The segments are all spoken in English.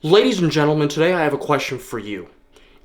Ladies and gentlemen, today I have a question for you.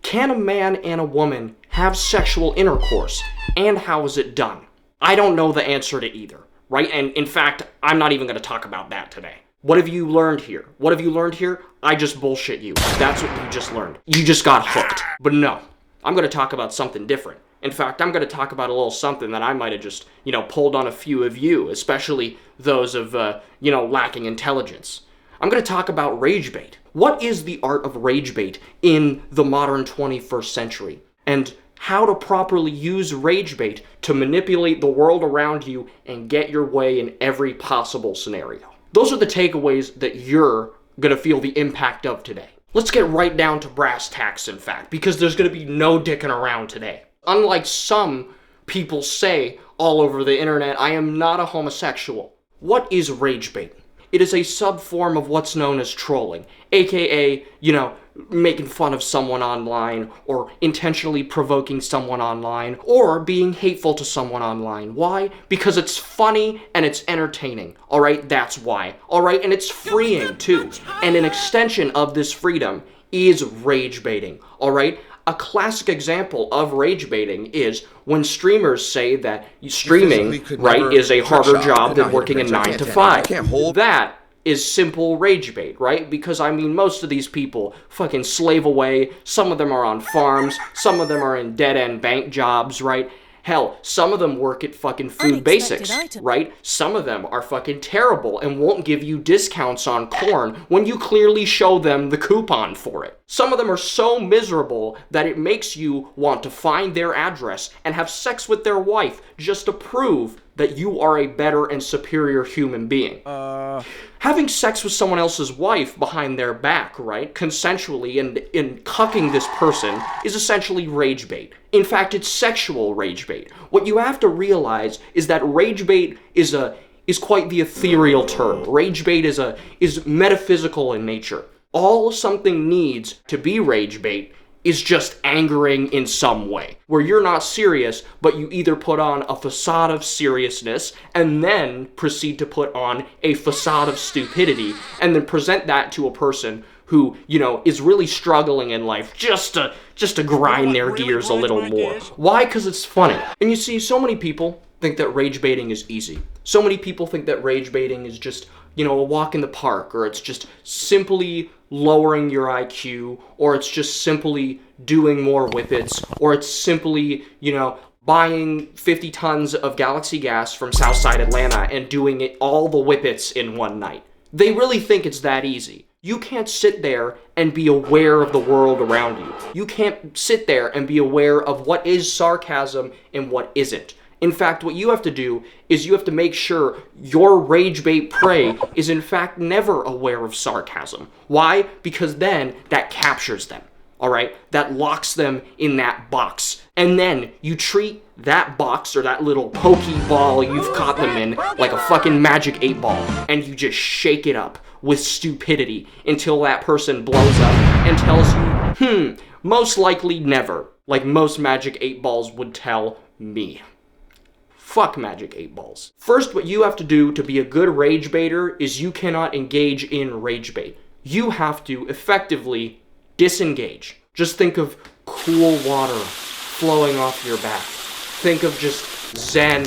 Can a man and a woman have sexual intercourse, and how is it done? I don't know the answer to either, right? And in fact, I'm not even going to talk about that today. What have you learned here? What have you learned here? I just bullshit you. That's what you just learned. You just got hooked. But no, I'm going to talk about something different. In fact, I'm going to talk about a little something that I might have just, pulled on a few of you, especially those of, lacking intelligence. I'm going to talk about rage bait. What is the art of rage bait in the modern 21st century? And how to properly use rage bait to manipulate the world around you and get your way in every possible scenario. Those are the takeaways that you're going to feel the impact of today. Let's get right down to brass tacks, in fact, because there's going to be no dicking around today. Unlike some people say all over the internet, I am not a homosexual. What is rage bait? It is a sub-form of what's known as trolling, aka, making fun of someone online, or intentionally provoking someone online, or being hateful to someone online. Why? Because it's funny and it's entertaining. Alright, that's why. Alright, and it's freeing too. And an extension of this freedom is rage baiting. Alright? A classic example of rage baiting is when streamers say that streaming, right, is a harder job than working a 9 to 5. That is simple rage bait, right? Because, most of these people fucking slave away. Some of them are on farms. Some of them are in dead-end bank jobs, right? Hell, some of them work at fucking Food Basics, right? Some of them are fucking terrible and won't give you discounts on corn when you clearly show them the coupon for it. Some of them are so miserable that it makes you want to find their address and have sex with their wife just to prove that you are a better and superior human being. Having sex with someone else's wife behind their back, right, consensually and in cucking this person is essentially rage bait. In fact, it's sexual rage bait. What you have to realize is that rage bait is quite the ethereal term. Rage bait is metaphysical in nature. All something needs to be rage bait is just angering in some way, where you're not serious, but you either put on a facade of seriousness and then proceed to put on a facade of stupidity and then present that to a person who, is really struggling in life just to grind their gears a little more. Why? Because it's funny. And you see, so many people think that rage baiting is easy. So many people think that rage baiting is just, a walk in the park, or it's just simply lowering your IQ, or it's just simply doing more whippets, or it's simply, buying 50 tons of Galaxy gas from Southside Atlanta and doing it all the whippets in one night. They really think it's that easy. You can't sit there and be aware of the world around you. You can't sit there and be aware of what is sarcasm and what isn't. In fact, what you have to do is you have to make sure your rage bait prey is in fact never aware of sarcasm. Why? Because then that captures them, alright? That locks them in that box. And then you treat that box or that little pokeball you've caught them in like a fucking magic 8-ball, and you just shake it up with stupidity until that person blows up and tells you, most likely never, like most magic 8-balls would tell me. Fuck magic 8-balls. First, what you have to do to be a good rage baiter is you cannot engage in rage bait. You have to effectively disengage. Just think of cool water flowing off your back. Think of just zen,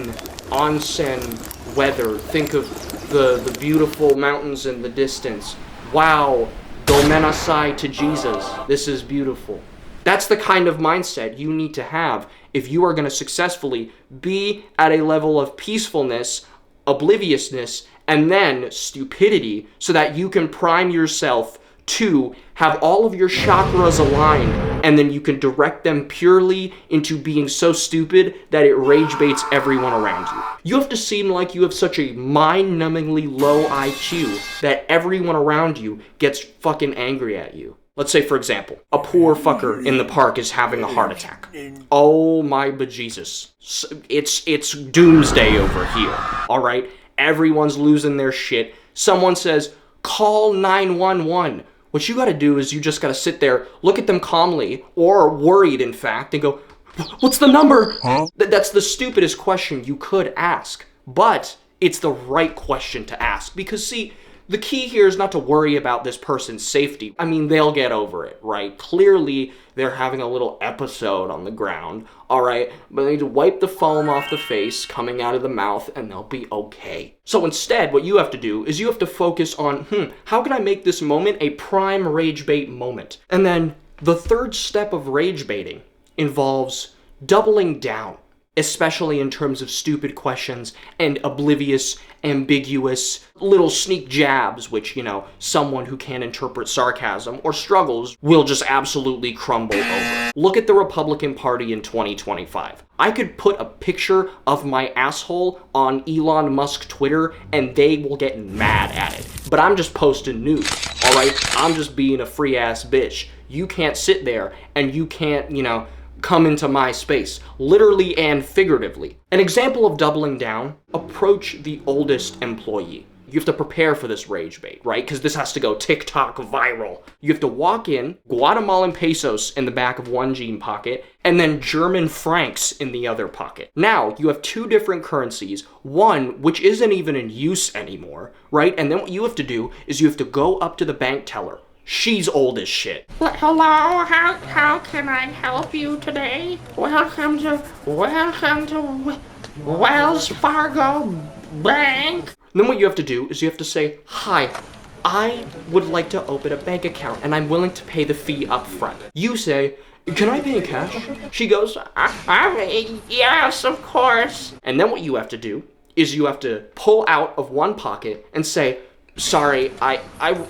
onsen weather. Think of the beautiful mountains in the distance. Wow, domenasai to Jesus. This is beautiful. That's the kind of mindset you need to have if you are going to successfully be at a level of peacefulness, obliviousness, and then stupidity so that you can prime yourself to have all of your chakras aligned, and then you can direct them purely into being so stupid that it rage baits everyone around you. You have to seem like you have such a mind-numbingly low IQ that everyone around you gets fucking angry at you. Let's say, for example, a poor fucker in the park is having a heart attack. Oh my bejesus. It's doomsday over here, alright? Everyone's losing their shit. Someone says, call 911. What you gotta do is you just gotta sit there, look at them calmly, or worried in fact, and go, what's the number? Huh? That's the stupidest question you could ask. But it's the right question to ask. Because see, The key here is not to worry about this person's safety. I mean, they'll get over it, right? Clearly, they're having a little episode on the ground, all right? But they need to wipe the foam off the face coming out of the mouth, and they'll be okay. So instead, what you have to do is you have to focus on, how can I make this moment a prime rage bait moment? And then the third step of rage baiting involves doubling down, especially in terms of stupid questions and oblivious, ambiguous little sneak jabs, which, someone who can't interpret sarcasm or struggles will just absolutely crumble over. Look at the Republican Party in 2025. I could put a picture of my asshole on Elon Musk Twitter and they will get mad at it. But I'm just posting news, all right? I'm just being a free ass bitch. You can't sit there and you can't, come into my space, literally and figuratively. An example of doubling down, approach the oldest employee. You have to prepare for this rage bait, right? Because this has to go TikTok viral. You have to walk in, Guatemalan pesos in the back of one jean pocket, and then German francs in the other pocket. Now, you have two different currencies, one which isn't even in use anymore, right? And then what you have to do is you have to go up to the bank teller. She's old as shit. Hello, how can I help you today? Welcome to Wells Fargo Bank. Then what you have to do is you have to say, "Hi, I would like to open a bank account and I'm willing to pay the fee up front." You say, "Can I pay in cash?" She goes, Yes, of course. And then what you have to do is you have to pull out of one pocket and say, "Sorry, I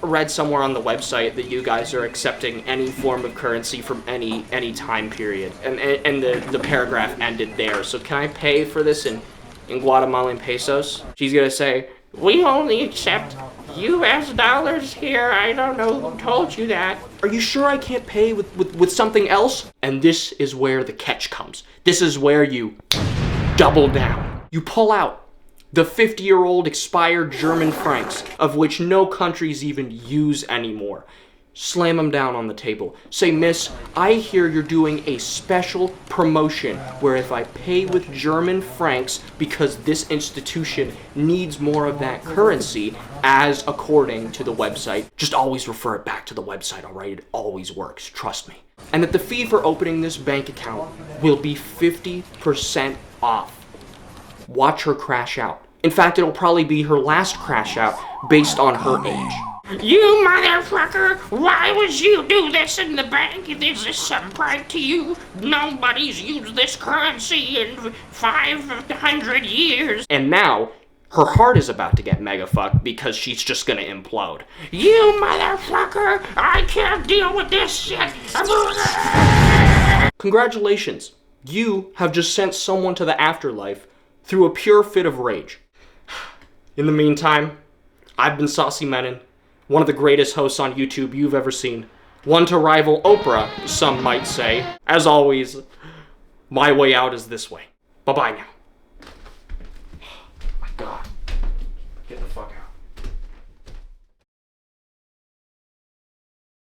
read somewhere on the website that you guys are accepting any form of currency from any time period." And the paragraph ended there. "So can I pay for this in Guatemalan pesos?" She's gonna say, We only accept US dollars here. I don't know who told you that. "Are you sure I can't pay with something else?" And this is where the catch comes. This is where you double down. You pull out the 50-year-old expired German francs, of which no countries even use anymore. Slam them down on the table. Say, "Miss, I hear you're doing a special promotion where if I pay with German francs because this institution needs more of that currency, as according to the website," just always refer it back to the website, all right? It always works, trust me. "And that the fee for opening this bank account will be 50% off." Watch her crash out. In fact, it'll probably be her last crash out based on her age. You motherfucker! Why would you do this in the bank? Is this some prank to you? Nobody's used this currency in 500 years. And now, her heart is about to get mega fucked because she's just gonna implode. You motherfucker! I can't deal with this shit! Congratulations. You have just sent someone to the afterlife through a pure fit of rage. In the meantime, I've been Saucy Menon, one of the greatest hosts on YouTube you've ever seen. One to rival Oprah, some might say. As always, my way out is this way. Bye-bye now. Oh my God. Get the fuck out.